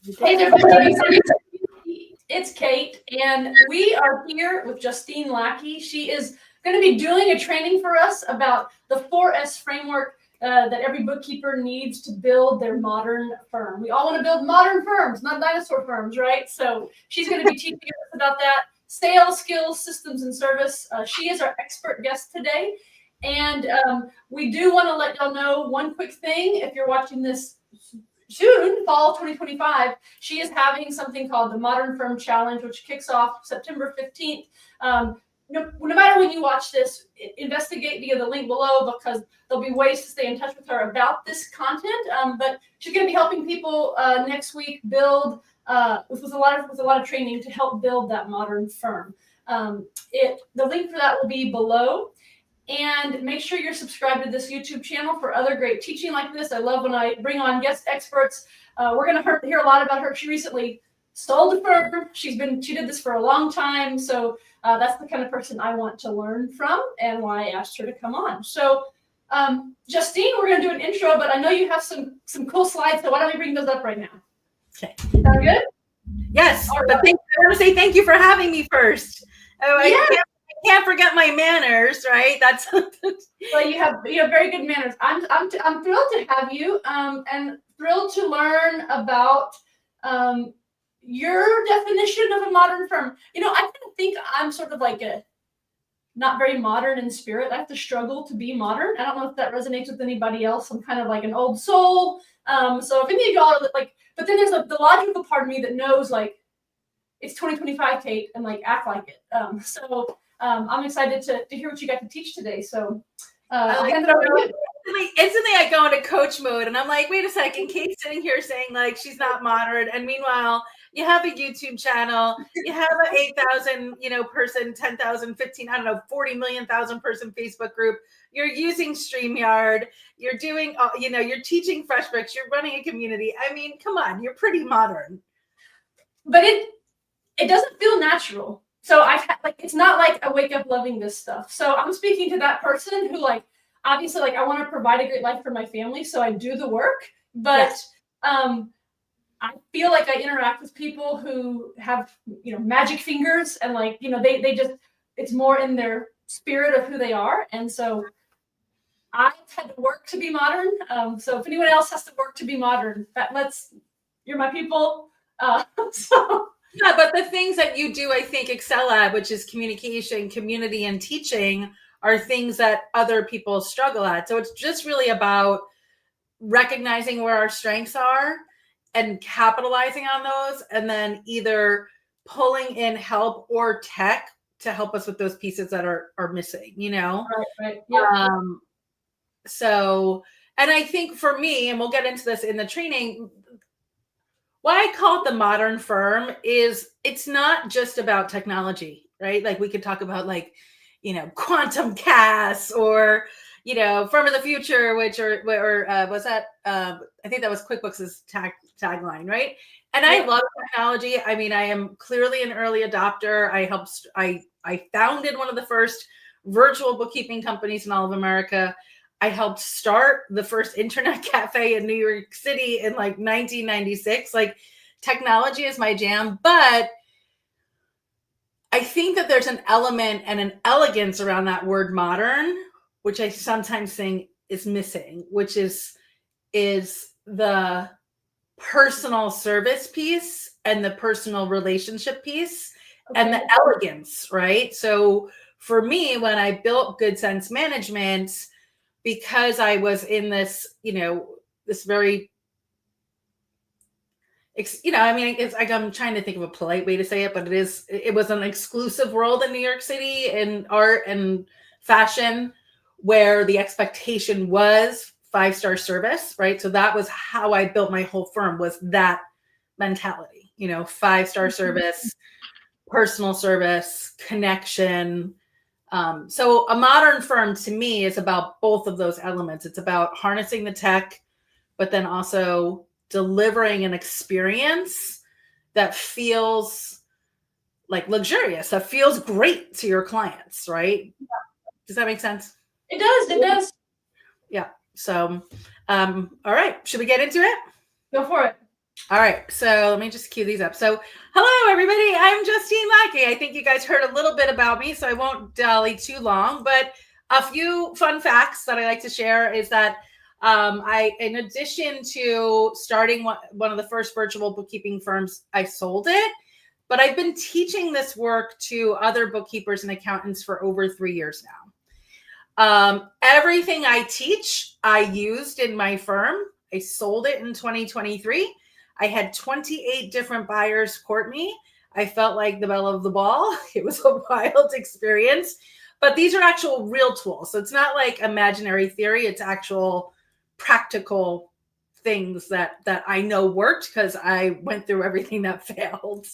Hey there, everybody. It's Kate, and we are here with Justine Lackey. She is going to be doing a training for us about the 4S framework that every bookkeeper needs to build their modern firm. We all want to build modern firms, not dinosaur firms, right? So she's going to be teaching us about that. Sales, skills, systems, and service. She is our expert guest today. And we do want to let y'all know one quick thing. If you're watching this soon, fall 2025, she is having something called the Modern Firm Challenge, which kicks off September 15th. No matter when you watch this, investigate via the link below, because there'll be ways to stay in touch with her about this content. But she's going to be helping people next week build with a lot of training to help build that modern firm. The link for that will be below. And make sure you're subscribed to this YouTube channel for other great teaching like this. I love when I bring on guest experts. We're going to hear a lot about her. She recently stalled a firm. She did this for a long time. So that's the kind of person I want to learn from, and why I asked her to come on. So Justine, we're going to do an intro, but I know you have some cool slides. So why don't we bring those up right now? Okay. Sound good? Yes. All but right. I want to say thank you for having me first. Oh, Yeah. I can't forget my manners, right? That's well, you have very good manners. I'm thrilled to have you, and thrilled to learn about your definition of a modern firm. I kind of think I'm sort of like a not very modern in spirit. I have to struggle to be modern. I don't know if that resonates with anybody else. I'm kind of like an old soul. So if any of y'all are like, but then there's the logical part of me that knows like it's 2025, Kate, and like act like it. I'm excited to hear what you got to teach today. So I'll hand it over to you. Instantly I go into coach mode and I'm like, wait a second, Kate's sitting here saying like she's not modern. And meanwhile, you have a YouTube channel, you have an 8,000, person, 10,000, 15, 40 million thousand person Facebook group. You're using StreamYard, you're doing, you're teaching FreshBooks, you're running a community. I mean, come on, you're pretty modern. But it doesn't feel natural. So it's not like I wake up loving this stuff. So I'm speaking to that person who obviously I want to provide a great life for my family. So I do the work, but yes. I feel like I interact with people who have, magic fingers and they just, it's more in their spirit of who they are. And so I've had to work to be modern. So if anyone else has to work to be modern, you're my people. Yeah, but the things that you do, I think, excel at, which is communication, community, and teaching, are things that other people struggle at. So it's just really about recognizing where our strengths are and capitalizing on those, and then either pulling in help or tech to help us with those pieces that are missing, Right. Yeah. So, and I think for me, and we'll get into this in the training, why I call it the modern firm is it's not just about technology, right? Like we could talk about quantum CAS or, firm of the future, was that, I think that was QuickBooks' tagline, right? And I love technology. I mean, I am clearly an early adopter. I founded one of the first virtual bookkeeping companies in all of America. I helped start the first internet cafe in New York City in 1996. Technology is my jam, but I think that there's an element and an elegance around that word modern, which I sometimes think is missing, which is the personal service piece and the personal relationship piess and the elegance, right? So for me, when I built Good Sense Management, because I was in this, this very, it's like, I'm trying to think of a polite way to say it, but it was an exclusive world in New York City in art and fashion where the expectation was 5-star service, right? So that was how I built my whole firm, was that mentality, 5-star service, personal service, connection. So a modern firm to me is about both of those elements. It's about harnessing the tech, but then also delivering an experience that feels luxurious, that feels great to your clients, right? Yeah. Does that make sense? It does. Yeah. So, all right. Should we get into it? Go for it. All right, so let me just cue these up. So hello, everybody. I'm Justine Lackey. I think you guys heard a little bit about me, so I won't dally too long. But a few fun facts that I like to share is that in addition to starting one of the first virtual bookkeeping firms, I sold it. But I've been teaching this work to other bookkeepers and accountants for over 3 years now. Everything I teach, I used in my firm. I sold it in 2023. I had 28 different buyers court me. I felt like the belle of the ball. It was a wild experience, but these are actual real tools. So it's not like imaginary theory. It's actual practical things that I know worked because I went through everything that failed.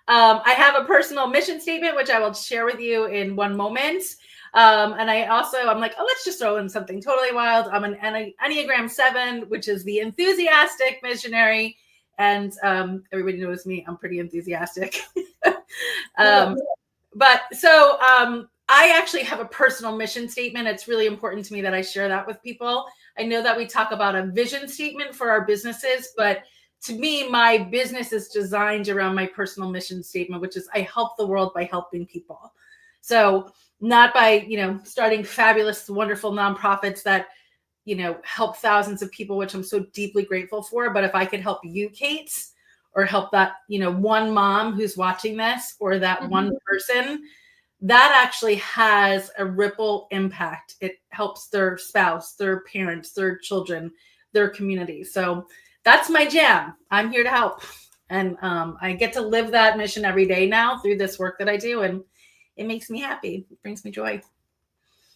I have a personal mission statement, which I will share with you in one moment. And I'm like, oh, let's just throw in something totally wild. I'm an Enneagram 7, which is the enthusiastic missionary. And everybody knows me. I'm pretty enthusiastic. I actually have a personal mission statement. It's really important to me that I share that with people. I know that we talk about a vision statement for our businesses, but to me, my business is designed around my personal mission statement, which is I help the world by helping people. So not by, starting fabulous, wonderful nonprofits that, help thousands of people, which I'm so deeply grateful for. But if I could help you, Kate, or help that, one mom who's watching this or that one person, that actually has a ripple impact. It helps their spouse, their parents, their children, their community. So that's my jam. I'm here to help. And I get to live that mission every day now through this work that I do. And it makes me happy. It brings me joy.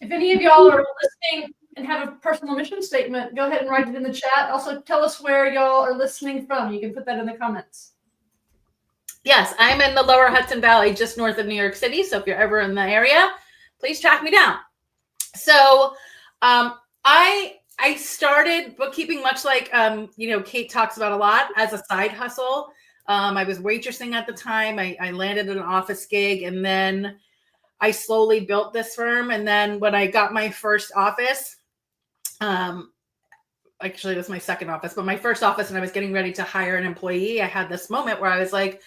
If any of y'all are listening and have a personal mission statement, go ahead and write it in the chat. Also, tell us where y'all are listening from. You can put that in the comments. Yes, I'm in the lower Hudson Valley, just north of New York City. So if you're ever in the area, please track me down. So I started bookkeeping much like, Kate talks about a lot as a side hustle. I was waitressing at the time. I landed an office gig, and then I slowly built this firm. And then when I got my first office, actually it was my second office, but my first office, and I was getting ready to hire an employee, I had this moment where I was like,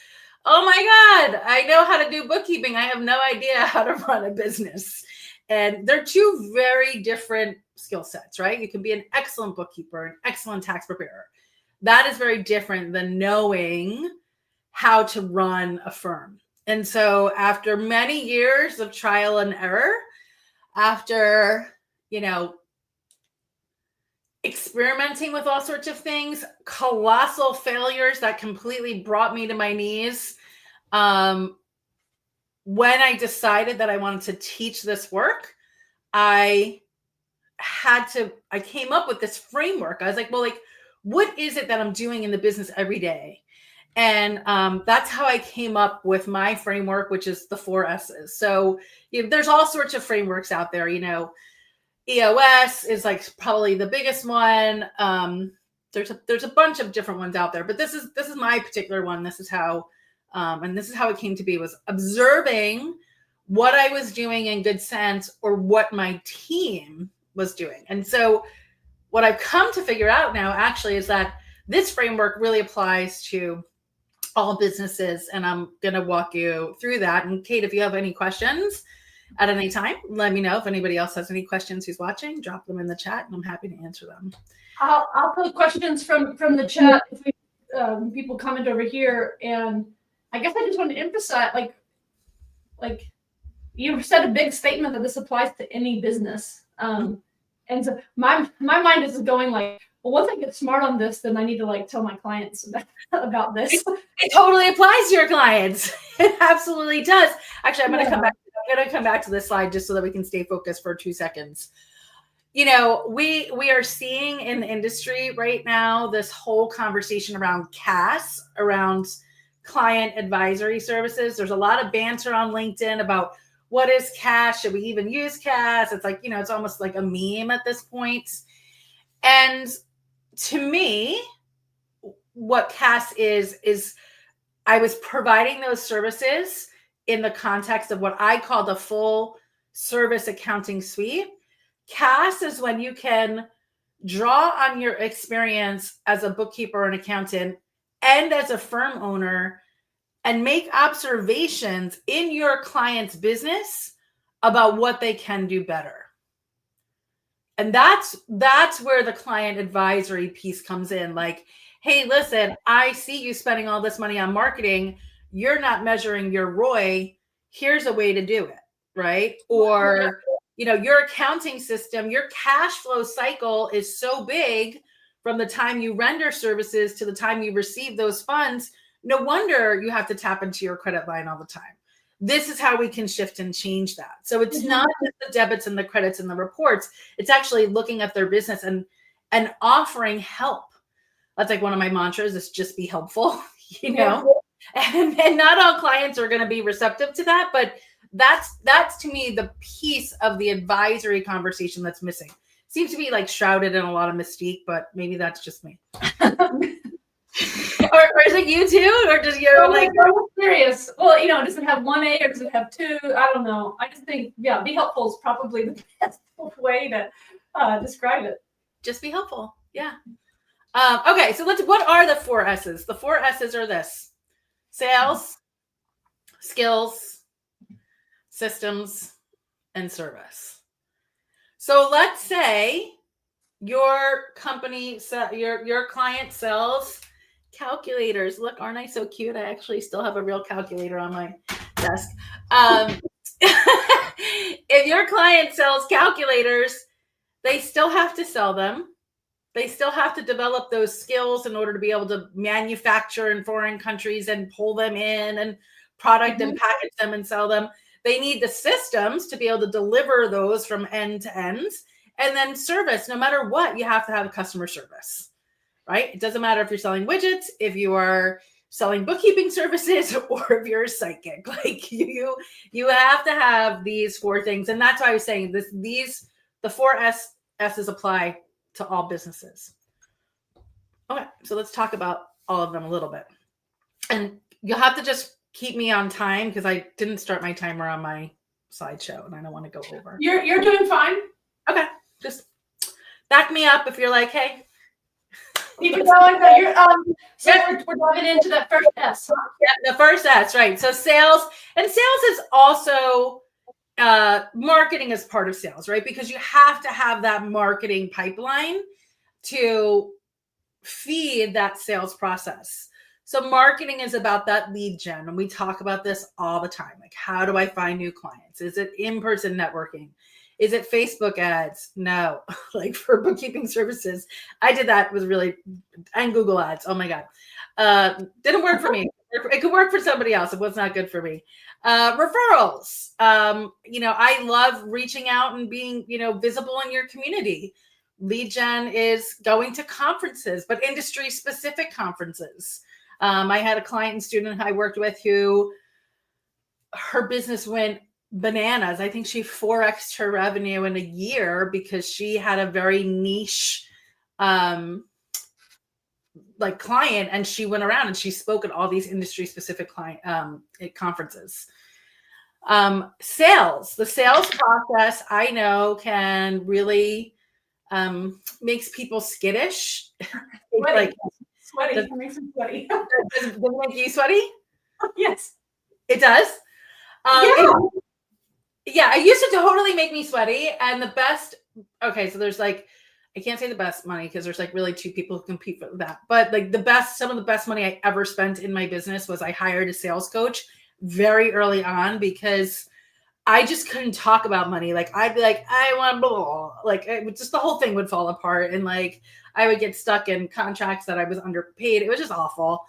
oh my God, I know how to do bookkeeping. I have no idea how to run a business. And they're two very different skill sets, right? You can be an excellent bookkeeper, an excellent tax preparer. That is very different than knowing how to run a firm. And so after many years of trial and error, after, experimenting with all sorts of things, colossal failures that completely brought me to my knees, when I decided that I wanted to teach this work, I came up with this framework. I was like, well, what is it that I'm doing in the business every day? And that's how I came up with my framework, which is the 4 S's. So there's all sorts of frameworks out there. EOS is probably the biggest one. There's a bunch of different ones out there, but this is my particular one. This is how it came to be, was observing what I was doing in good sense or what my team was doing. And so what I've come to figure out now actually is that this framework really applies to all businesses. And I'm going to walk you through that. And Kate, if you have any questions at any time, let me know. If anybody else has any questions who's watching, drop them in the chat and I'm happy to answer them. I'll put questions from the chat if people comment over here. And I guess I just want to emphasize, like you said a big statement that this applies to any business. And so my mind is going well, once I get smart on this, then I need to tell my clients about this. It totally applies to your clients. It absolutely does. Actually, I'm going to come back to this slide just so that we can stay focused for 2 seconds. We are seeing in the industry right now this whole conversation around CAS, around client advisory services. There's a lot of banter on LinkedIn about what is CAS? Should we even use CAS? It's it's almost like a meme at this point. And to me, what CAS is I was providing those services in the context of what I call the full service accounting suite. CAS is when you can draw on your experience as a bookkeeper or an accountant and as a firm owner and make observations in your client's business about what they can do better. And that's where the client advisory piece comes in. Like, hey, listen, I see you spending all this money on marketing. You're not measuring your ROI. Here's a way to do it, right? Or, your accounting system, your cash flow cycle is so big from the time you render services to the time you receive those funds. No wonder you have to tap into your credit line all the time. This is how we can shift and change that. So it's not just the debits and the credits and the reports. It's actually looking at their business and offering help. That's like one of my mantras is just be helpful, And not all clients are going to be receptive to that, but that's to me the piece of the advisory conversation that's missing. Seems to be like shrouded in a lot of mystique, but maybe that's just me. Or is it you too? Or just I'm curious. Well, does it have 1A or does it have 2? I don't know. I just think, be helpful is probably the best way to describe it. Just be helpful. Yeah. Okay. So what are the 4 S's? The 4 S's are this: sales, skills, systems, and service. So let's say your company, your client sells calculators. Look, aren't I so cute? I actually still have a real calculator on my desk. If your client sells calculators, they still have to sell them. They still have to develop those skills in order to be able to manufacture in foreign countries and pull them in and product and package them and sell them. They need the systems to be able to deliver those from end to end. And then service, no matter what, you have to have customer service. Right? It doesn't matter if you're selling widgets, if you are selling bookkeeping services, or if you're a psychic. Like you have to have these 4 things. And that's why I was saying the 4 S's apply to all businesses. Okay, so let's talk about all of them a little bit. And you'll have to just keep me on time because I didn't start my timer on my slideshow and I don't want to go over. You're doing fine. Okay, just back me up if you're like, hey. Keep it going. So we're diving into that first S. Huh? Yeah, the first S, right. So sales is also marketing is part of sales, right? Because you have to have that marketing pipeline to feed that sales process. So marketing is about that lead gen. And we talk about this all the time. Like, how do I find new clients? Is it in-person networking? Is it Facebook ads? No. Like for bookkeeping services, I did that with and Google ads. Oh my God. Didn't work for me. It could work for somebody else. It was not good for me. Referrals. I love reaching out and being, visible in your community. Lead gen is going to conferences, but industry specific conferences. I had a client and student I worked with who her business went bananas. I think she 4x'd her revenue in a year because she had a very niche client, and she went around and she spoke at all these industry specific client conferences. Sales, the sales process I know can really makes people skittish. Sweaty. It makes me sweaty. Does it make you sweaty? Yes. It does? Yeah. It used to totally make me sweaty. And the best, so there's I can't say the best money because there's really 2 people who compete for that. But some of the best money I ever spent in my business was I hired a sales coach very early on because I just couldn't talk about money. I'd be like, I want blah. Just the whole thing would fall apart. And I would get stuck in contracts that I was underpaid. It was just awful.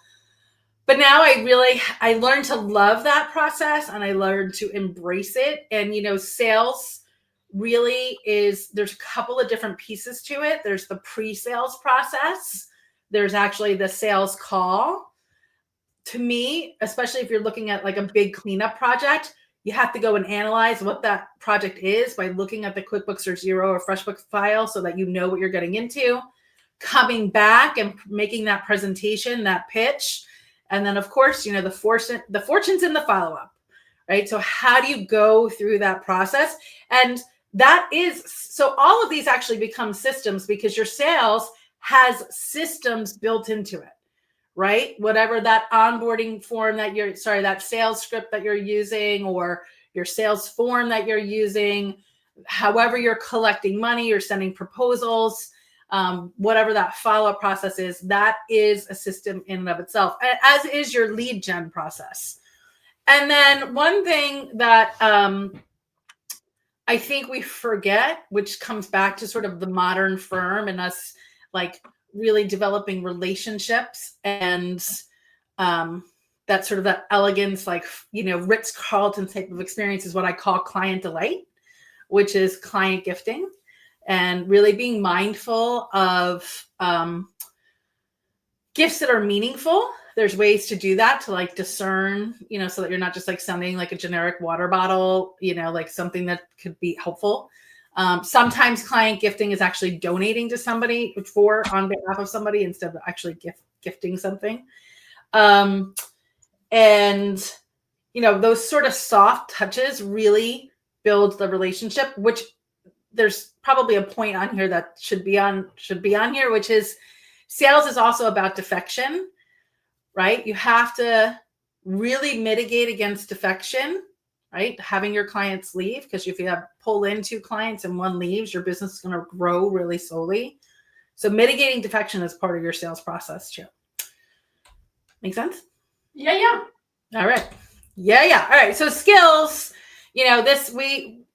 But now I learned to love that process and I learned to embrace it. And, sales really there's a couple of different pieces to it. There's the pre-sales process. There's actually the sales call. To me, especially if you're looking at a big cleanup project, you have to go and analyze what that project is by looking at the QuickBooks or Xero or FreshBooks file so that you know what you're getting into, coming back and making that presentation, that pitch. And then, of course, the fortune's in the follow-up, right? So how do you go through that process? And so all of these actually become systems because your sales has systems built into it, right? Whatever that onboarding form that that sales script that you're using, or your sales form that you're using, however you're collecting money, you're sending proposals, whatever that follow-up process is, that is a system in and of itself, as is your lead gen process. And then one thing that I think we forget, which comes back to sort of the modern firm and us like really developing relationships and that sort of that elegance, like, Ritz-Carlton type of experience, is what I call client delight, which is client gifting, and really being mindful of gifts that are meaningful. There's ways to do that, to like discern, so that you're not just like sending like a generic water bottle, like something that could be helpful. Sometimes client gifting is actually donating to somebody on behalf of somebody instead of actually gifting something. And those sort of soft touches really build the relationship, which there's probably a point on here that should be on here, which is sales is also about defection, right? You have to really mitigate against defection, right? Having your clients leave, because if you pull in 2 clients and 1 leaves, your business is going to grow really slowly. So mitigating defection is part of your sales process too. Make sense? Yeah. All right. Yeah. All right. So skills, this, we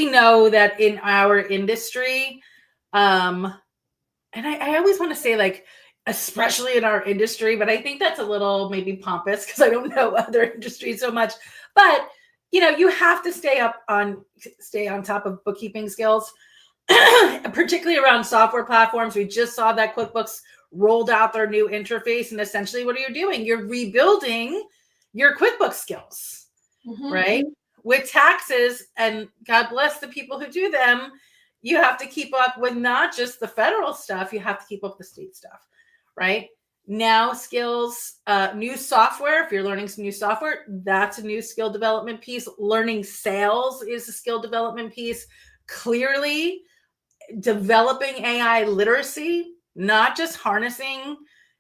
know that in our industry, and I always want to say like, especially in our industry, but I think that's a little maybe pompous because I don't know other industries so much, but you have to stay on top of bookkeeping skills, particularly around software platforms. We just saw that QuickBooks rolled out their new interface, and essentially what are you doing? You're rebuilding your QuickBooks skills, right? With taxes, and God bless the people who do them, you have to keep up with not just the federal stuff, you have to keep up with the state stuff, right? Now skills, new software, if you're learning some new software, that's a new skill development piece. Learning sales is a skill development piece. Clearly, developing AI literacy, not just harnessing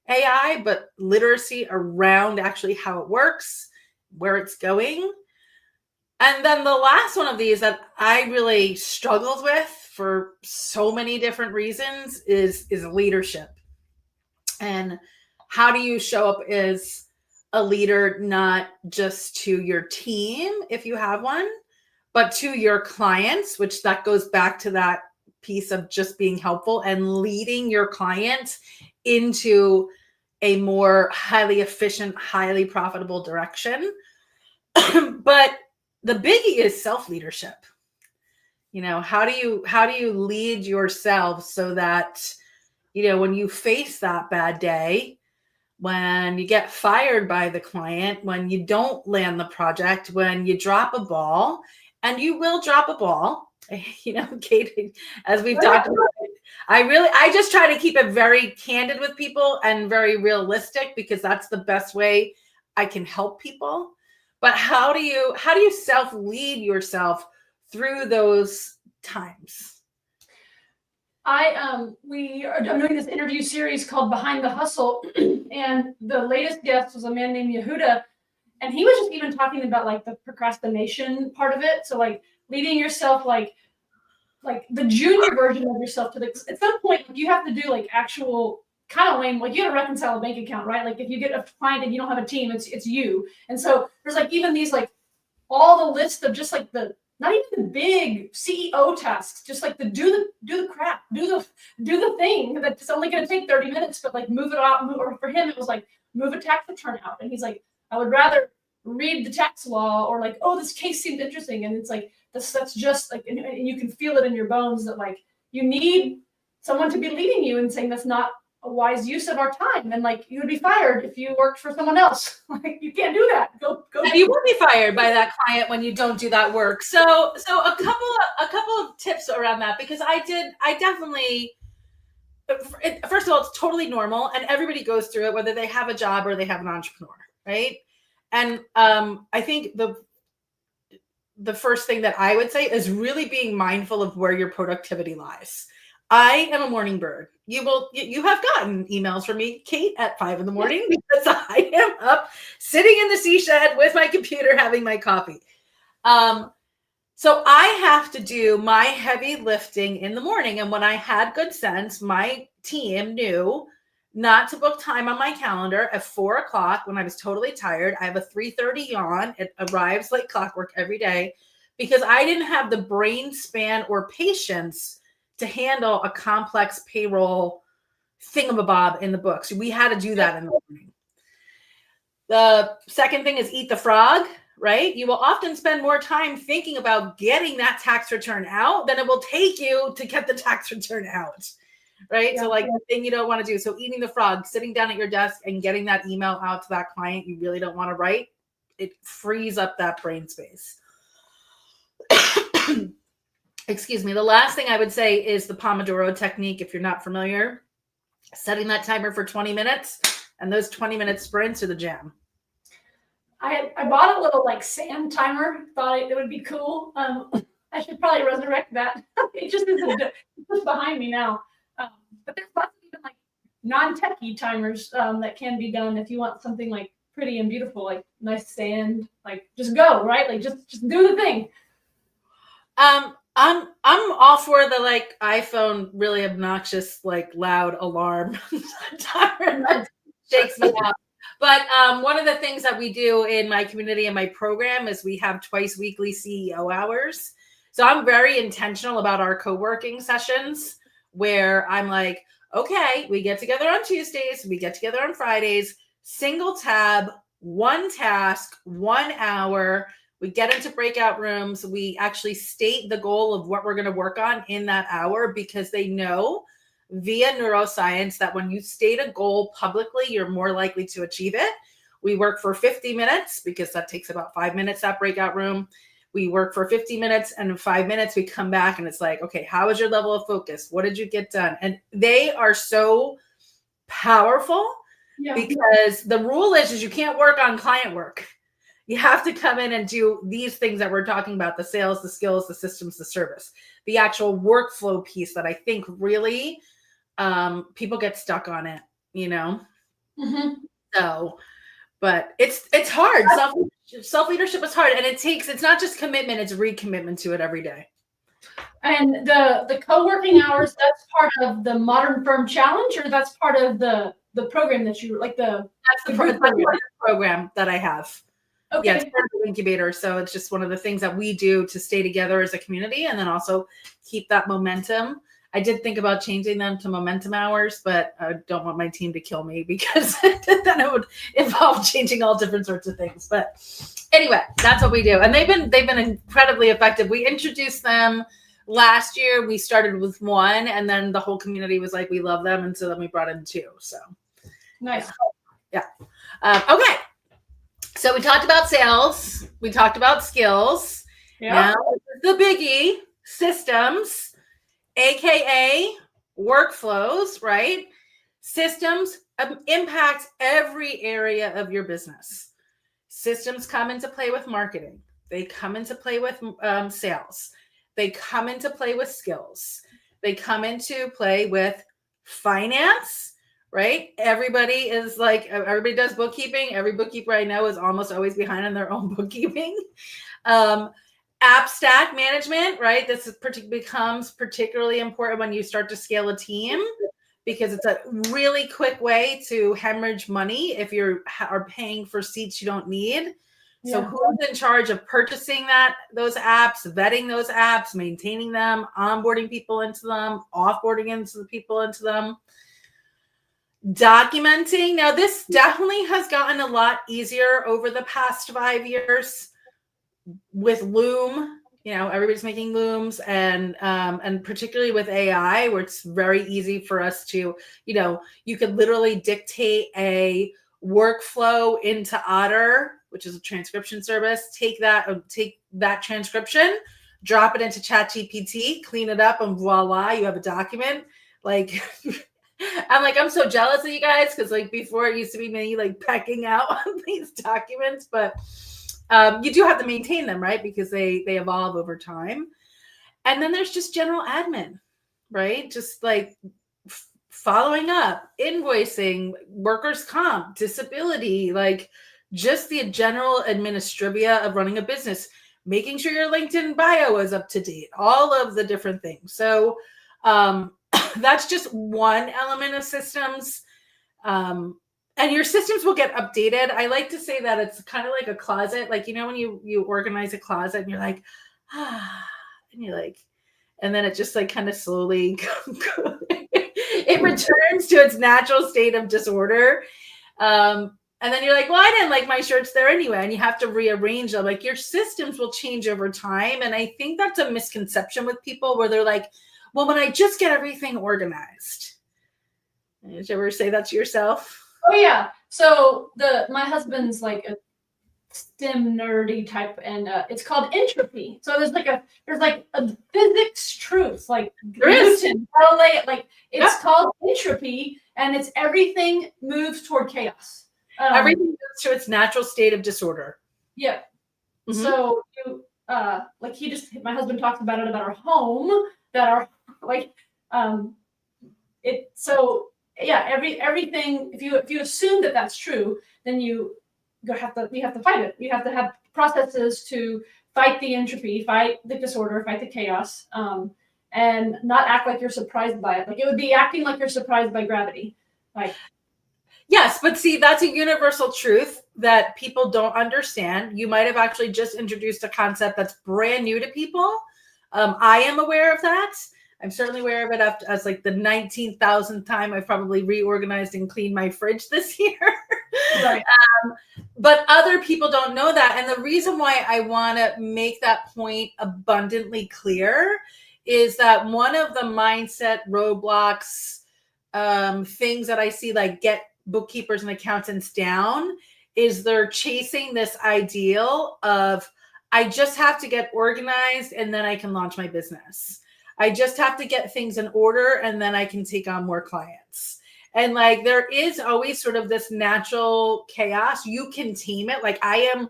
AI, but literacy around actually how it works, where it's going. And then the last one of these that I really struggled with for so many different reasons is leadership. And how do you show up as a leader, not just to your team, if you have one, but to your clients, which that goes back to that piece of just being helpful and leading your clients into a more highly efficient, highly profitable direction. But the biggie is self-leadership. How do you lead yourself so that, when you face that bad day, when you get fired by the client, when you don't land the project, when you drop a ball, and you will drop a ball, Kate, as we've talked about, I just try to keep it very candid with people and very realistic, because that's the best way I can help people. But how do you self-lead yourself through those times? I'm doing this interview series called Behind the Hustle, and the latest guest was a man named Yehuda, and he was just even talking about like the procrastination part of it. So like leading yourself, like the junior version of yourself at some point you have to do like actual kind of lame, like you got to reconcile a bank account, right? Like if you get a client and you don't have a team, it's you. And so there's like even these like all the list of just like not even the big CEO tasks, just like do the crap, do the thing that's only going to take 30 minutes, but like move it out. Or for him, it was like move a tax return out. And he's like, I would rather read the tax law, or like, oh, this case seemed interesting. And it's like, that's just like, and you can feel it in your bones that like, you need someone to be leading you and saying, that's not a wise use of our time, and like you would be fired if you worked for someone else. Like you can't do that. Go. And you will be fired by that client when you don't do that work. So a couple of tips around that, because I definitely, first of all, it's totally normal, and everybody goes through it, whether they have a job or they have an entrepreneur, right? And I think the first thing that I would say is really being mindful of where your productivity lies. I am a morning bird. you have gotten emails from me, Kate, at 5 a.m. because I am up sitting in the sea shed with my computer having my coffee. So I have to do my heavy lifting in the morning. And when I had good sense, my team knew not to book time on my calendar at 4 o'clock when I was totally tired. I have a 3:30 yawn. It arrives like clockwork every day because I didn't have the brain span or patience to handle a complex payroll thingamabob in the books. We had to do that in the morning. The second thing is eat the frog. Right? You will often spend more time thinking about getting that tax return out than it will take you to get the tax return out. Right? Yeah. So like the thing you don't want to do. So eating the frog, sitting down at your desk and getting that email out to that client you really don't want to write, it frees up that brain space. Excuse me. The last thing I would say is the Pomodoro technique. If you're not familiar, setting that timer for 20 minutes and those 20-minute sprints are the jam. I bought a little like sand timer. Thought it would be cool. I should probably resurrect that. It just isn't. It's just behind me now. But there's lots of even like non-techie timers that can be done if you want something like pretty and beautiful, like nice sand. Like just go right. Like just do the thing. I'm all for the like iPhone really obnoxious like loud alarm timer that shakes me out. But one of the things that we do in my community and my program is we have twice weekly CEO hours. So I'm very intentional about our co-working sessions where I'm like, okay, we get together on Tuesdays, we get together on Fridays, single tab, one task, 1 hour. We get into breakout rooms. We actually state the goal of what we're going to work on in that hour because they know via neuroscience that when you state a goal publicly, you're more likely to achieve it. We work for 50 minutes because that takes about 5 minutes, that breakout room. We work for 50 minutes and in 5 minutes we come back and it's like, okay, how is your level of focus? What did you get done? And they are so powerful because the rule is you can't work on client work. You have to come in and do these things that we're talking about, the sales, the skills, the systems, the service, the actual workflow piece that I think really people get stuck on it, you know? Mm-hmm. So, but it's hard. Self-leadership is hard. And it's not just commitment, it's recommitment to it every day. And the co-working hours, that's part of the Modern Firm Challenge, or that's part of the program that you like that's the program that I have. Okay. Yeah, it's part of the incubator. So it's just one of the things that we do to stay together as a community and then also keep that momentum. I did think about changing them to momentum hours, but I don't want my team to kill me because then it would involve changing all different sorts of things. But anyway, that's what we do. And they've been incredibly effective. We introduced them last year. We started with one and then the whole community was like, we love them. And so then we brought in two. So nice. Yeah. Okay. So we talked about sales. We talked about skills. Yeah. Now the biggie, systems, AKA workflows, right? Systems impact every area of your business. Systems come into play with marketing. They come into play with sales. They come into play with skills. They come into play with finance, right? Everybody does bookkeeping. Every bookkeeper I know is almost always behind on their own bookkeeping. App stack management, right? This becomes particularly important when you start to scale a team because it's a really quick way to hemorrhage money if you are paying for seats you don't need. So who's in charge of purchasing those apps, vetting those apps, maintaining them, onboarding people into them, offboarding into the people into them? Documenting. Now, this definitely has gotten a lot easier over the past 5 years with Loom. You know, everybody's making Looms and particularly with AI, where it's very easy for us to, you know, you could literally dictate a workflow into Otter, which is a transcription service. Take that transcription, drop it into ChatGPT, clean it up, and voila, you have a document. Like, I'm so jealous of you guys because like before it used to be me like pecking out on these documents, but you do have to maintain them, right? Because they evolve over time. And then there's just general admin, right? Just like following up, invoicing, workers' comp, disability, like just the general administrivia of running a business, making sure your LinkedIn bio is up to date, all of the different things. So that's just one element of systems. And your systems will get updated. I like to say that it's kind of like a closet. Like, when you organize a closet and you're like, and you're like, and then it just like kind of slowly, it returns to its natural state of disorder. And then you're like, well, I didn't like my shirts there anyway. And you have to rearrange them. Like, your systems will change over time. And I think that's a misconception with people where they're like, well, when I just get everything organized. Did you ever say that to yourself? Oh yeah. So my husband's like a STEM nerdy type, and it's called entropy. So there's like a physics truth, like Newton, Galileo, like it's called entropy, and it's everything moves toward chaos. Everything moves to its natural state of disorder. Yeah. Mm-hmm. So my husband talks about it about our home, that our everything. If you assume that that's true, then you have to fight it. You have to have processes to fight the entropy, fight the disorder, fight the chaos, and not act like you're surprised by it. Like, it would be acting like you're surprised by gravity. Like, yes, but see, that's a universal truth that people don't understand. You might have actually just introduced a concept that's brand new to people. I am aware of that. I'm certainly aware of it as like the 19,000th time I've probably reorganized and cleaned my fridge this year. Right. But other people don't know that. And the reason why I want to make that point abundantly clear is that one of the mindset roadblocks, things that I see like get bookkeepers and accountants down, is they're chasing this ideal of, I just have to get organized and then I can launch my business. I just have to get things in order and then I can take on more clients. And like, there is always sort of this natural chaos. You can tame it. Like, I am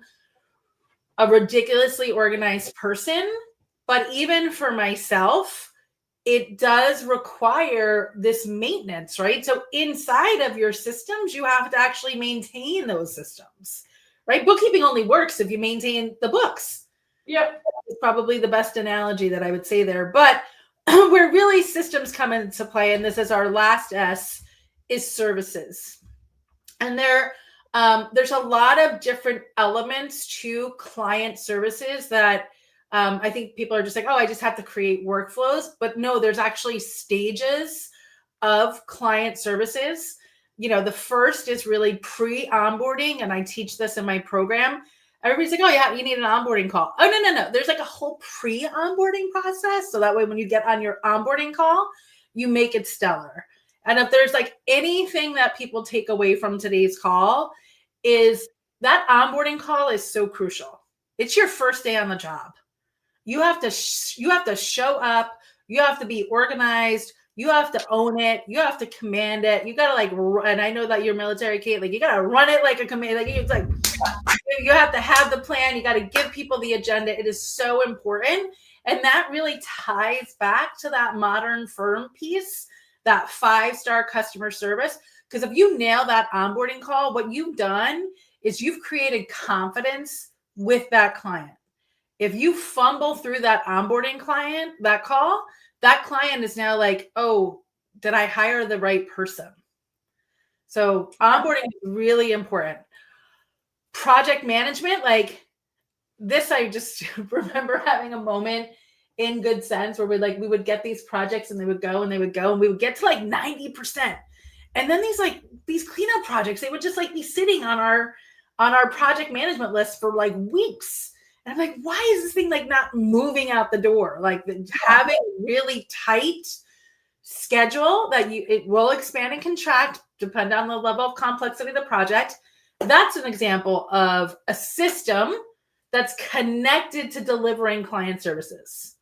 a ridiculously organized person, but even for myself, it does require this maintenance, right? So inside of your systems, you have to actually maintain those systems, right? Bookkeeping only works if you maintain the books. Yep. It's probably the best analogy that I would say there. But where really systems come into play, and this is our last S, is services. And there's a lot of different elements to client services that I think people are just like, oh, I just have to create workflows. But no, there's actually stages of client services. The first is really pre-onboarding, and I teach this in my program. Everybody's like, oh, yeah, you need an onboarding call. Oh, no. There's like a whole pre-onboarding process. So that way, when you get on your onboarding call, you make it stellar. And if there's like anything that people take away from today's call, is that onboarding call is so crucial. It's your first day on the job. You have to show up. You have to be organized. You have to own it. You have to command it. You got to and I know that you're military, Kate, like you got to run it like a command. Like it's like, you have to have the plan. You got to give people the agenda. It is so important. And that really ties back to that modern firm piece, that 5-star customer service. Because if you nail that onboarding call, what you've done is you've created confidence with that client. If you fumble through that onboarding that client is now like, oh, did I hire the right person? So onboarding is really important. Project management, like this, I just remember having a moment in Good Sense where we would get these projects and they would go and we would get to like 90%. And then these cleanup projects, they would just like be sitting on our project management list for like weeks. And I'm like, why is this thing like not moving out the door? Like having a really tight schedule that it will expand and contract depend on the level of complexity of the project. That's an example of a system that's connected to delivering client services.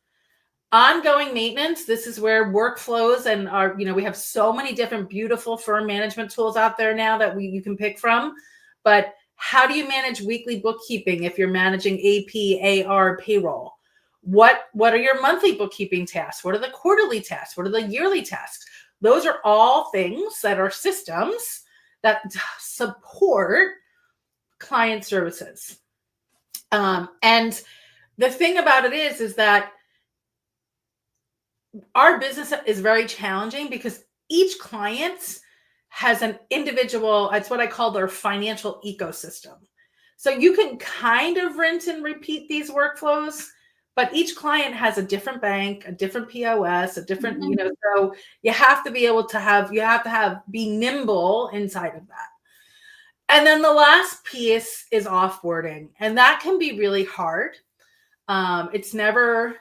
Ongoing maintenance, this is where workflows and we have so many different beautiful firm management tools out there now that you can pick from. But how do you manage weekly bookkeeping if you're managing AP, AR, payroll? What are your monthly bookkeeping tasks? What are the quarterly tasks? What are the yearly tasks? those are all things that are systems that support client services. And the thing about it is that our business is very challenging because each client has an individual, it's what I call their financial ecosystem. So you can kind of rinse and repeat these workflows, but each client has a different bank, a different POS, a different, so you have to be able to be nimble inside of that. And then the last piece is offboarding, and that can be really hard. It's never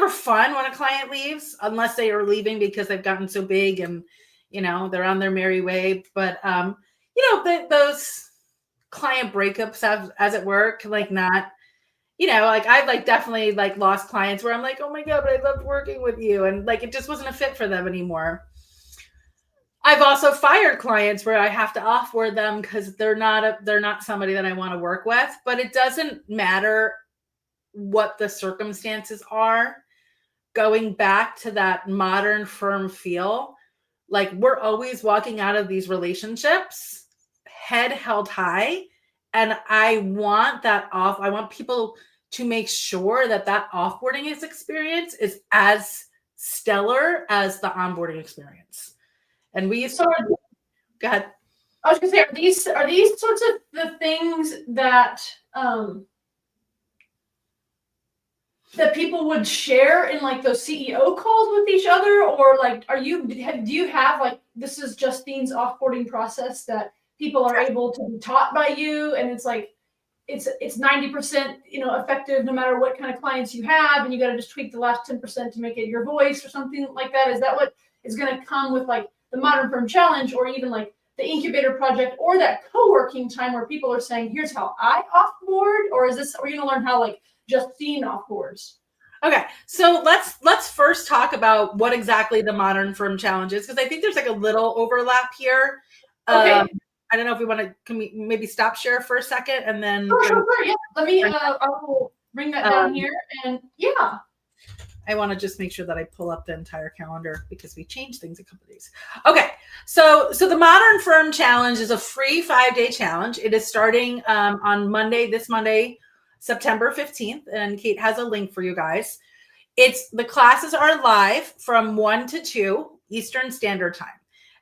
fun when a client leaves, unless they are leaving because they've gotten so big and, they're on their merry way. But, those client breakups as it were, like not, I've definitely lost clients where I'm like, oh my God, but I loved working with you. And it just wasn't a fit for them anymore. I've also fired clients where I have to offboard them because they're not somebody that I want to work with, but it doesn't matter what the circumstances are. Going back to that modern firm feel, we're always walking out of these relationships head held high. And I want people to make sure that offboarding experience is as stellar as the onboarding experience. And we used to go ahead. I was gonna say, are these sorts of the things that that people would share in those CEO calls with each other, or do you have this is Justine's offboarding process that people are able to be taught by you, and it's 90% effective no matter what kind of clients you have, and you got to just tweak the last 10% to make it your voice or something like that? Is that what is going to come with the Modern Firm Challenge, or even the incubator project, or that co-working time where people are saying, here's how I offboard? Or are you going to learn how Justine offboards? Okay, so let's first talk about what exactly the Modern Firm Challenge is, because I think there's a little overlap here. Okay. I don't know if can we maybe stop share for a second and then. Sure. Yeah. Let me. I will bring that down here, and yeah. I want to just make sure that I pull up the entire calendar because we changed things a couple of days. Okay, so the Modern Firm Challenge is a free 5-day challenge. It is starting on this Monday, September 15th, and Kate has a link for you guys. The classes are live from 1 to 2 Eastern Standard Time.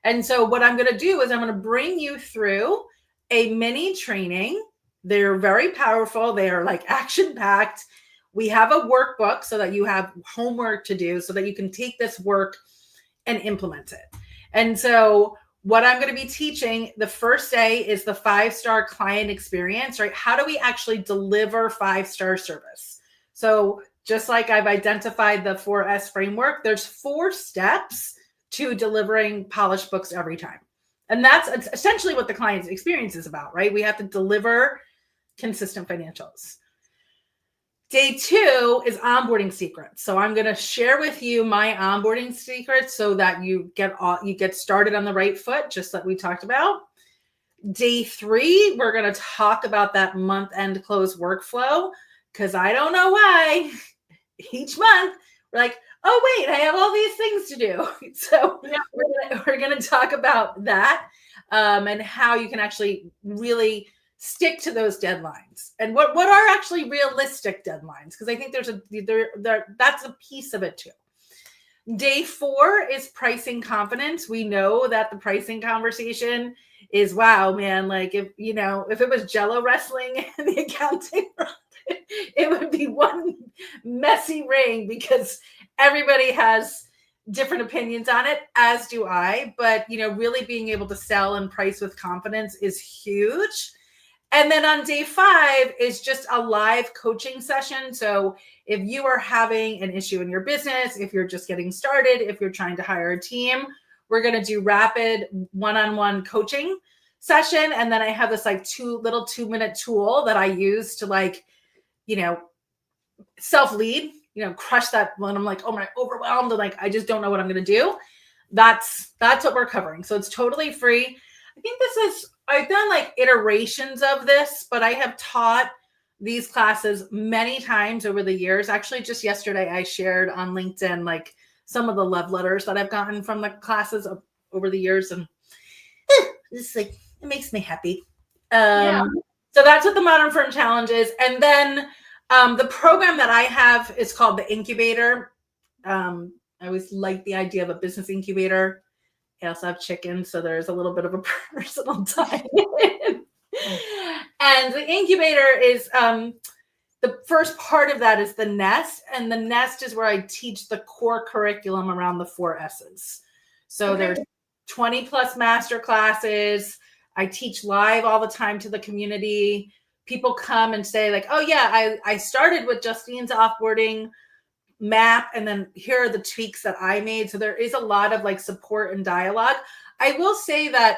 And so what I'm going to do is I'm going to bring you through a mini training. They're very powerful. They are action-packed. We have a workbook so that you have homework to do so that you can take this work and implement it. And so what I'm going to be teaching the first day is the 5-star client experience, right? How do we actually deliver 5-star service? So just like I've identified the 4S framework, there's 4 steps to delivering polished books every time. And that's essentially what the client's experience is about, right? We have to deliver consistent financials. Day 2 is onboarding secrets. So I'm going to share with you my onboarding secrets so that you get started on the right foot, just like we talked about. Day 3, we're going to talk about that month-end close workflow, because I don't know why each month we're like, oh wait, I have all these things to do. So yeah, we're going to talk about that and how you can actually really stick to those deadlines, and what are actually realistic deadlines, because I think that's a piece of it too. Day 4 is pricing confidence. We know that the pricing conversation is, wow, man, if it was Jello wrestling in the accounting world, it would be one messy ring because everybody has different opinions on it, as do I. But really being able to sell and price with confidence is huge. And then on day 5 is just a live coaching session. So if you are having an issue in your business, if you're just getting started, if you're trying to hire a team, we're going to do rapid one-on-one coaching session. And then I have this 2-minute tool that I use to self-lead, crush that when I'm oh my, overwhelmed and I just don't know what I'm going to do. That's what we're covering. So it's totally free. I think I've done iterations of this, but I have taught these classes many times over the years. Actually, just yesterday I shared on LinkedIn some of the love letters that I've gotten from the classes over the years, and it's like, it makes me happy. Yeah. So that's what the Modern Firm Challenge is. And then the program that I have is called the Incubator. I always like the idea of a business incubator. I also have chickens, so there's a little bit of a personal tie. And the incubator is the first part of that is the nest, and the nest is where I teach the core curriculum around the 4 S's. So there's 20 plus master classes. I teach live all the time to the community. People come and say like, oh yeah, I started with Justine's offboarding map, and then here are the tweaks that I made. So there is a lot of like support and dialogue. I will say that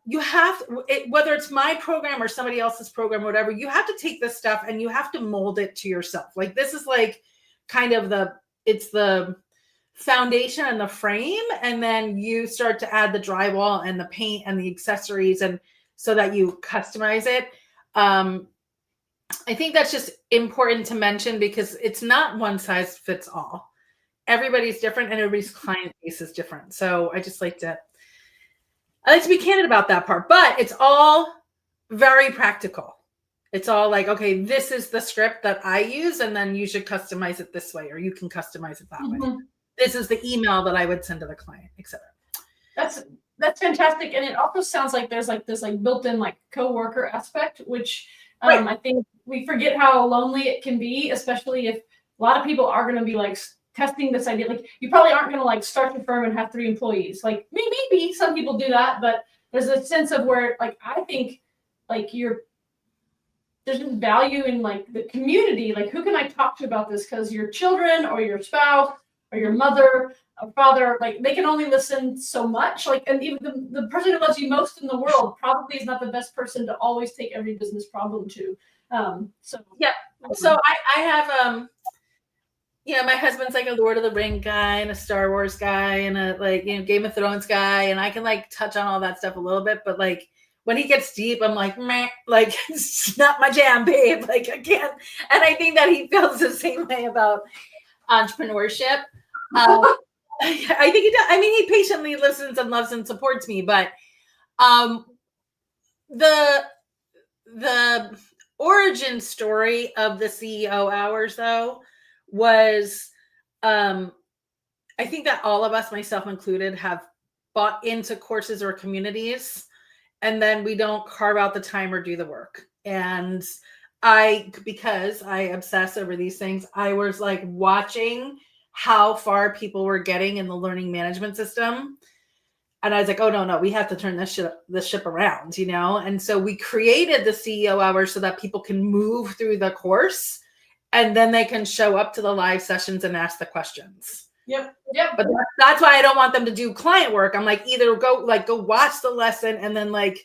you have, whether it's my program or somebody else's program or whatever, you have to take this stuff and you have to mold it to yourself. Like this is like kind of it's the foundation and the frame, and then you start to add the drywall and the paint and the accessories, and so that you customize it. I think that's just important to mention because it's not one size fits all. Everybody's different and everybody's client base is different. So I like to be candid about that part, but it's all very practical. It's all like, okay, this is the script that I use, and then you should customize it this way, or you can customize it that way. This is the email that I would send to the client, etc. That's fantastic. And it also sounds like there's like this like built-in like co-worker aspect, which I think we forget how lonely it can be, especially if a lot of people are going to be like testing this idea. Like you probably aren't going to like start your firm and have 3 employees. Like maybe some people do that, but there's a sense of where like I think like there's value in like the community. Like who can I talk to about this? Because your children or your spouse or your mother or father, like they can only listen so much. Like, and even the person who loves you most in the world probably is not the best person to always take every business problem to. So I have my husband's like a Lord of the Ring guy and a Star Wars guy and a Game of Thrones guy, and I can like touch on all that stuff a little bit, but like when he gets deep, I'm like, meh, like it's not my jam, babe. Like I can't. And I think that he feels the same way about entrepreneurship. I think he does. I mean, he patiently listens and loves and supports me, but the origin story of the CEO hours though was I think that all of us, myself included, have bought into courses or communities, and then we don't carve out the time or do the work. And because I obsess over these things, I was like watching how far people were getting in the learning management system. And I was like, oh, no, we have to turn this ship around, And so we created the CEO hours so that people can move through the course and then they can show up to the live sessions and ask the questions. Yep. But that's why I don't want them to do client work. I'm like, either go watch the lesson and then like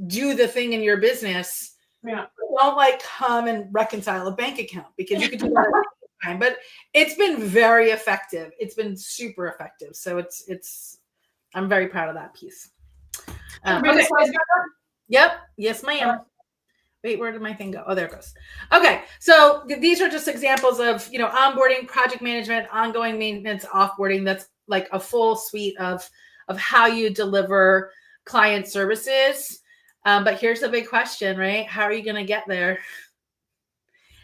do the thing in your business. Yeah. Don't like come and reconcile a bank account, because you could do that at any time. But it's been very effective. It's been super effective. So I'm very proud of that piece. Okay. Yep. Yes, ma'am. Wait, where did my thing go? Oh, there it goes. Okay. So these are just examples of, onboarding, project management, ongoing maintenance, offboarding. That's like a full suite of how you deliver client services. But here's the big question, right? How are you going to get there?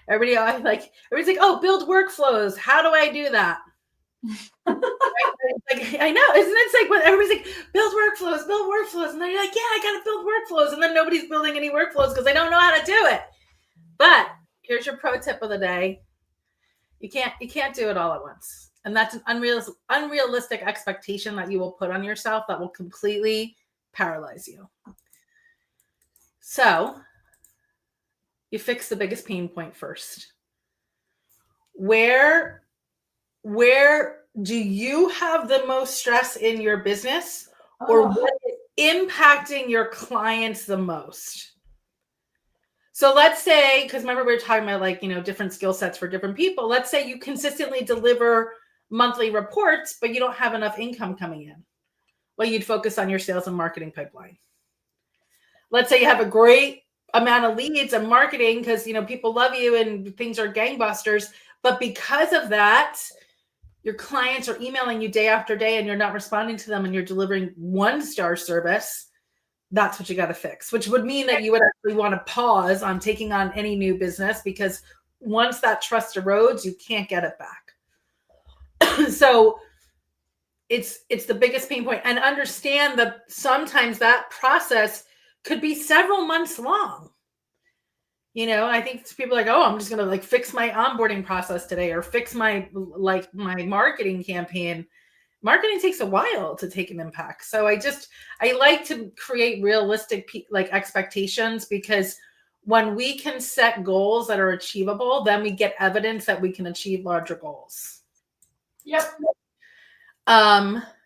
Everybody's like, oh, build workflows. How do I do that? Like, I know, isn't it? It's like when everybody's like, build workflows, and then you're like, yeah, I gotta build workflows, and then nobody's building any workflows because they don't know how to do it. But here's your pro tip of the day: you can't do it all at once, and that's an unrealistic expectation that you will put on yourself that will completely paralyze you. So you fix the biggest pain point first. Where do you have the most stress in your business, or what is impacting your clients the most? So let's say, because remember we were talking about different skill sets for different people. Let's say you consistently deliver monthly reports, but you don't have enough income coming in. Well, you'd focus on your sales and marketing pipeline. Let's say you have a great amount of leads and marketing because people love you and things are gangbusters, but because of that, your clients are emailing you day after day and you're not responding to them and you're delivering 1-star service, that's what you got to fix, which would mean that you would actually want to pause on taking on any new business, because once that trust erodes, you can't get it back. So it's the biggest pain point. And understand that sometimes that process could be several months long. I think people are like, oh, I'm just going to fix my onboarding process today, or fix my marketing campaign. Marketing takes a while to take an impact. So I like to create realistic expectations, because when we can set goals that are achievable, then we get evidence that we can achieve larger goals. Yep.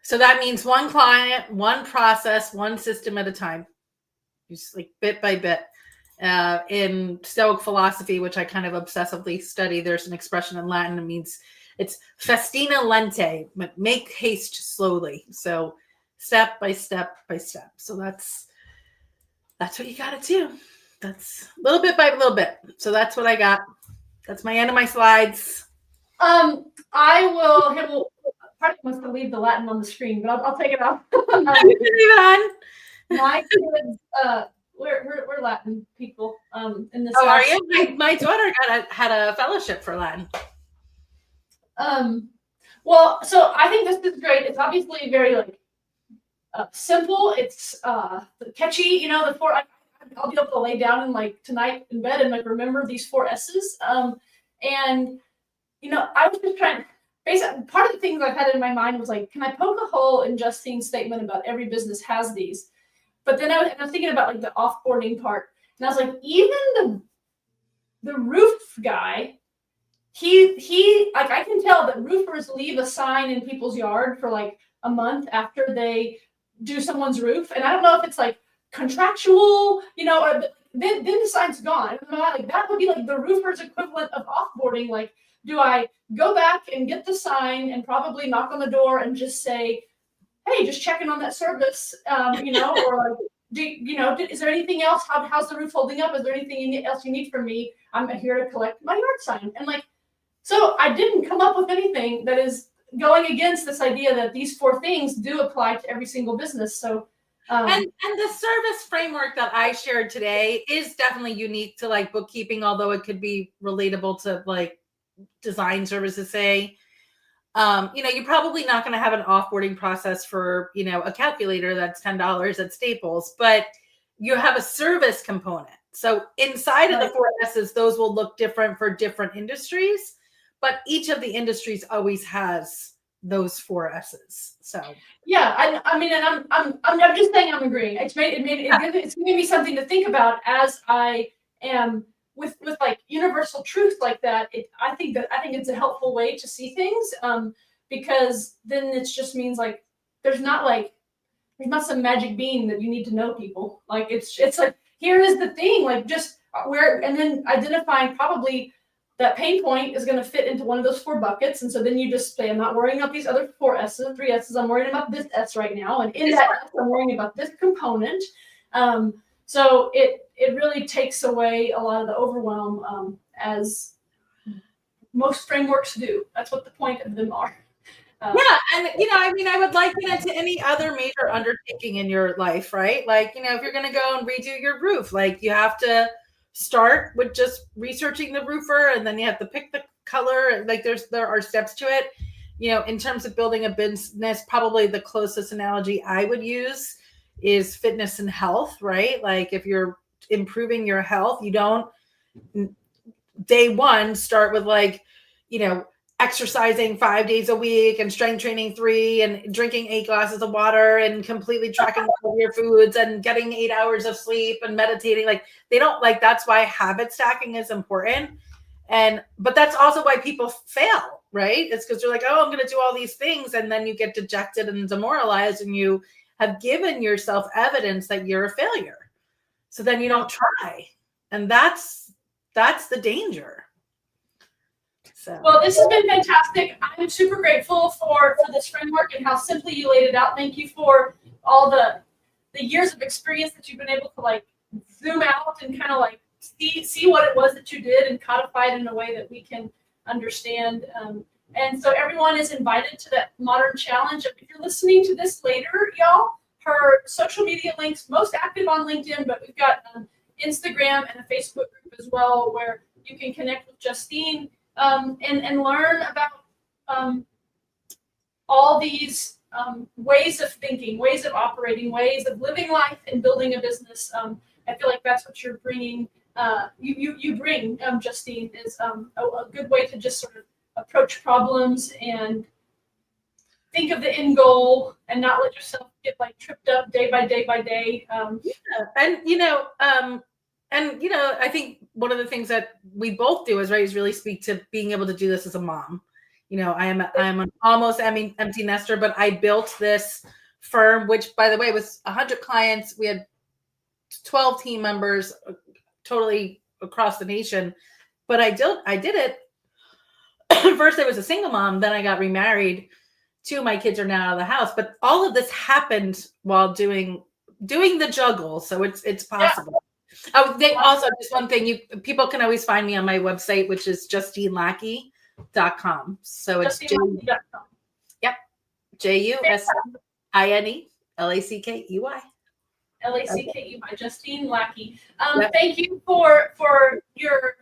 So that means one client, one process, one system at a time, just bit by bit. In Stoic philosophy, which I kind of obsessively study, there's an expression in Latin. It means it's festina lente, make haste slowly. So step by step by step. So that's what you got to do. That's little bit by little bit. So that's what I got. That's my end of my slides. I will. Probably wants to leave the Latin on the screen, but I'll take it off. You can leave it on. My kids, we're Latin people. In this. Oh, are you? My daughter had a fellowship for Latin. Well, so I think this is great. It's obviously very simple. It's catchy. The 4. I'll be able to lay down and tonight in bed and remember these 4 S's. And I was just trying. Basically, part of the things I've had in my mind was can I poke a hole in Justine's statement about every business has these? But then I was thinking about the offboarding part, and I was like, even the roof guy, he I can tell that roofers leave a sign in people's yard for a month after they do someone's roof, and I don't know if it's contractual, or then the sign's gone. That would be the roofer's equivalent of offboarding. Do I go back and get the sign and probably knock on the door and just say, hey, just checking on that service, or is there anything else? How's the roof holding up? Is there anything else you need from me? I'm here to collect my yard sign. And so I didn't come up with anything that is going against this idea that these 4 things do apply to every single business. So, and the service framework that I shared today is definitely unique to bookkeeping, although it could be relatable to design services, say. You're probably not going to have an offboarding process for, a calculator that's $10 at Staples, but you have a service component. So inside of the 4 S's, those will look different for different industries, but each of the industries always has those 4 S's. So yeah, I mean, and I'm just saying I'm agreeing. It's giving me something to think about as I am with universal truths like that. I think it's a helpful way to see things, because then it just means there's not some magic bean that you need to know people. It's here is the thing, just where, and then identifying probably that pain point is going to fit into one of those 4 buckets. And so then you just say, I'm not worrying about these other 4 S's, 3 S's. I'm worrying about this S right now. And in that S, I'm worrying about this component. So it really takes away a lot of the overwhelm, as most frameworks do. That's what the point of them are. Yeah, and I would liken it to any other major undertaking in your life, right? If you're going to go and redo your roof, you have to start with just researching the roofer, and then you have to pick the color. There are steps to it. In terms of building a business, probably the closest analogy I would use is fitness and health, right? If you're improving your health, you don't day one start with exercising 5 days a week and strength training 3 and drinking 8 glasses of water and completely tracking all of your foods and getting 8 hours of sleep and meditating. They don't that's why habit stacking is important. But that's also why people fail, right? It's because they're oh, I'm going to do all these things. And then you get dejected and demoralized, and you have given yourself evidence that you're a failure. So then you don't try. And that's the danger. So. Well, this has been fantastic. I'm super grateful for this framework and how simply you laid it out. Thank you for all the years of experience that you've been able to zoom out and kind of see what it was that you did and codify it in a way that we can understand. And so everyone is invited to that modern challenge. If you're listening to this later, y'all, her social media links, most active on LinkedIn, but we've got Instagram and a Facebook group as well, where you can connect with Justine and learn about all these ways of thinking, ways of operating, ways of living life and building a business. I feel like that's what you're bringing. You bring, Justine, is a good way to just sort of approach problems and think of the end goal and not let yourself get like tripped up day by day by day. And I think one of the things that we both do is really speak to being able to do this as a mom. I'm an almost empty nester, but I built this firm, which, by the way, was 100 clients. We had 12 team members, totally across the nation. But I did it. First, I was a single mom. Then I got remarried. 2 of my kids are now out of the house. But all of this happened while doing the juggle. So it's possible. Yeah. They also, just one thing, people can always find me on my website, which is JustineLackey.com. So it's JustineLackey.com. Yep. JustineLackey. Lackey, Justine Lackey. Thank you for your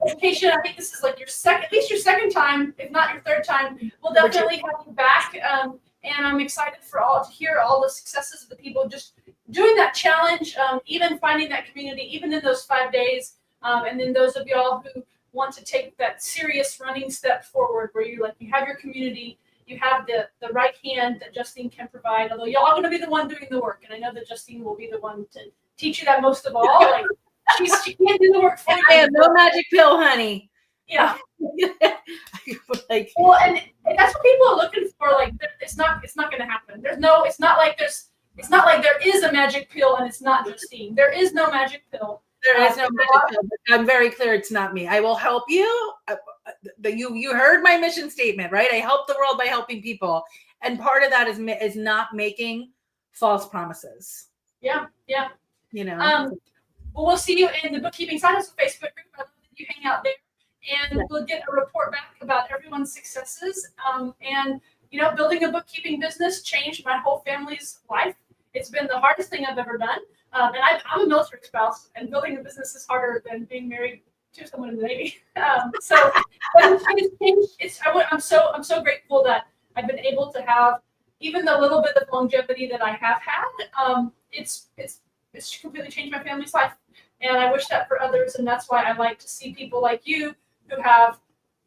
education. I think this is like your second time, if not your third time. We'll definitely have you back. And I'm excited to hear all the successes of the people just doing that challenge, even finding that community, even in those 5 days. And then those of y'all who want to take that serious running step forward, where you have your community, you have the right hand that Justine can provide. Although y'all are going to be the one doing the work, and I know that Justine will be the one to teach you that most of all. Like she can't do the work for you. I have no magic pill, honey. Yeah. Well, and that's what people are looking for. Like, it's not going to happen. It's not like there is a magic pill and it's not Justine. There is no magic pill. There is no magic pill. I'm very clear. It's not me. I will help you. You heard my mission statement, right? I help the world by helping people, and part of that is not making false promises. Yeah. Well, we'll see you in the bookkeeping side of the Facebook group. I love that you hang out there. And we'll get a report back about everyone's successes. And, building a bookkeeping business changed my whole family's life. It's been the hardest thing I've ever done. And I'm a military spouse, and building a business is harder than being married to someone in the Navy. But it's changed. I'm so grateful that I've been able to have even the little bit of longevity that I have had. It's completely changed my family's life. And I wish that for others. And that's why I like to see people like you who have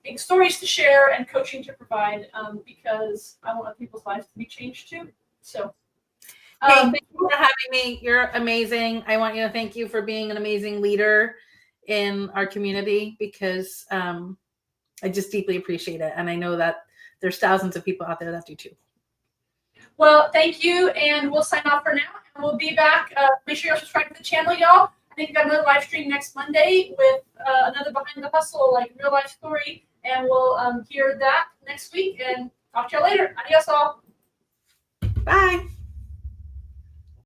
big stories to share and coaching to provide, because I want other people's lives to be changed too. So, thank you for having me. You're amazing. I want you to thank you for being an amazing leader in our community, because I just deeply appreciate it. And I know that there's thousands of people out there that do too. Well, thank you. And we'll sign off for now. And we'll be back. Make sure you're subscribed to the channel, y'all. I think we've got another live stream next Monday with another Behind the Hustle, like real life story. And we'll hear that next week, and talk to y'all later. Adios all. Bye.